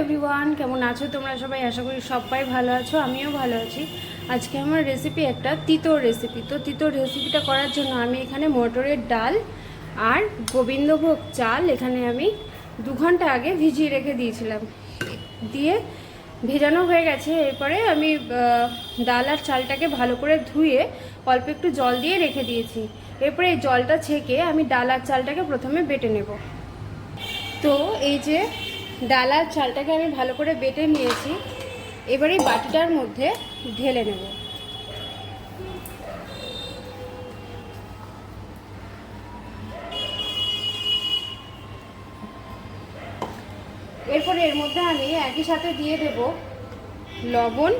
Everyone, কেমন আছো তোমরা সবাই? আশা করি সবাই ভালো আছো, আমিও ভালো আছি। আজকে আমার রেসিপি একটা তিতোর রেসিপি। তো তিতোর রেসিপিটা করার জন্য আমি এখানে মটরের ডাল আর গোবিন্দভোগ চাল এখানে আমি 2 ঘন্টা আগে ভিজিয়ে রেখে দিয়েছিলাম। দিয়ে ভেজানো হয়ে গেছে। এরপরে আমি ডাল আর চালটাকে ভালো করে ধুয়ে অল্প একটু জল দিয়ে রেখে দিয়েছি। এরপরে এই জলটা ছেঁকে আমি ডাল আর চালটাকে প্রথমে বেটে নেব। তো এই যে ডাল আর চালটাকে আমি ভালো করে বেটে নিয়েছি। এবার এই বাটিটার মধ্যে ঢেলে নেব। এরপরে এর মধ্যে আমি একই সাথে দিয়ে দেব লবণ,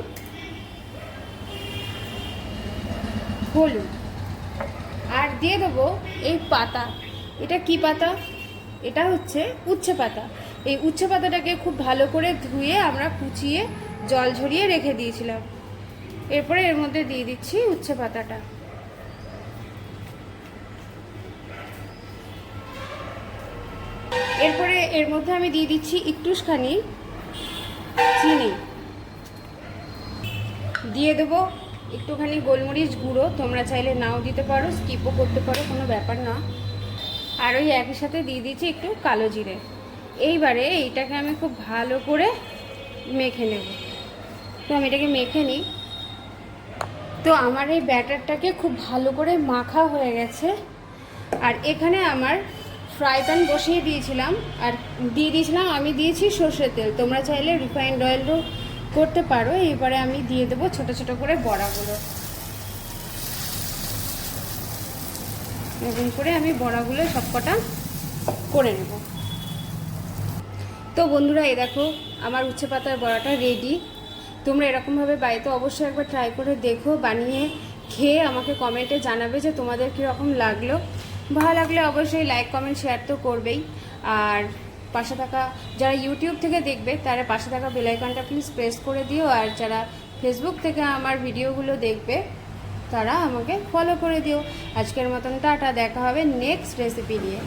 হলুদ, আর দিয়ে দেবো এই পাতা। এটা কি পাতা? এটা হচ্ছে উচ্ছে পাতা। এই উচ্ছে পাতাটাকে খুব ভালো করে ধুয়ে আমরা কুচিয়ে জল ঝরিয়ে রেখে দিয়েছিলাম। এরপরে এর মধ্যে দিয়ে দিচ্ছি উচ্ছে পাতাটা। এরপরে এর মধ্যে আমি দিয়ে দিচ্ছি একটুখানি চিনি, দিয়ে দেবো একটুখানি গোলমরিচ গুঁড়ো। তোমরা চাইলে নাও দিতে পারো, স্কিপও করতে পারো, কোনো ব্যাপার না। আর ওই একই সাথে দিয়ে দিচ্ছি একটু কালো জিরে। এইবারে এইটাকে আমি খুব ভালো করে মেখে নেব। তো আমি এটাকে মেখে নিই। তো আমার এই ব্যাটারটাকে খুব ভালো করে মাখা হয়ে গেছে। আর এখানে আমার ফ্রাই প্যান বসিয়ে দিয়েছিলাম, আর দিয়ে দিয়েছিলাম আমি দিয়েছি সর্ষের তেল। তোমরা চাইলে রিফাইন্ড অয়েলও করতে পারো। এবারে আমি দিয়ে দেবো ছোটো ছোটো করে বড়াগুলো। এরকম করে আমি বড়াগুলো সবকটা করে নেব। তো বন্ধুরা, এই দেখো আমার উচ্ছে পাতার বড়াটা রেডি। তোমরা এরকমভাবে বাড়িতে অবশ্যই একবার ট্রাই করে দেখো, বানিয়ে খেয়ে আমাকে কমেন্টে জানাবে যে তোমাদের কীরকম লাগলো। ভালো লাগলে অবশ্যই লাইক, কমেন্ট, শেয়ার তো করবেই। আর পাশে থাকা যারা ইউটিউব থেকে দেখবে তারা পাশে থাকা বেল আইকনটা প্লিজ প্রেস করে দিও। আর যারা ফেসবুক থেকে আমার ভিডিওগুলো দেখবে তারা আমাকে ফলো করে দিও। আজকের মতন টাটা, দেখা হবে নেক্সট রেসিপি নিয়ে।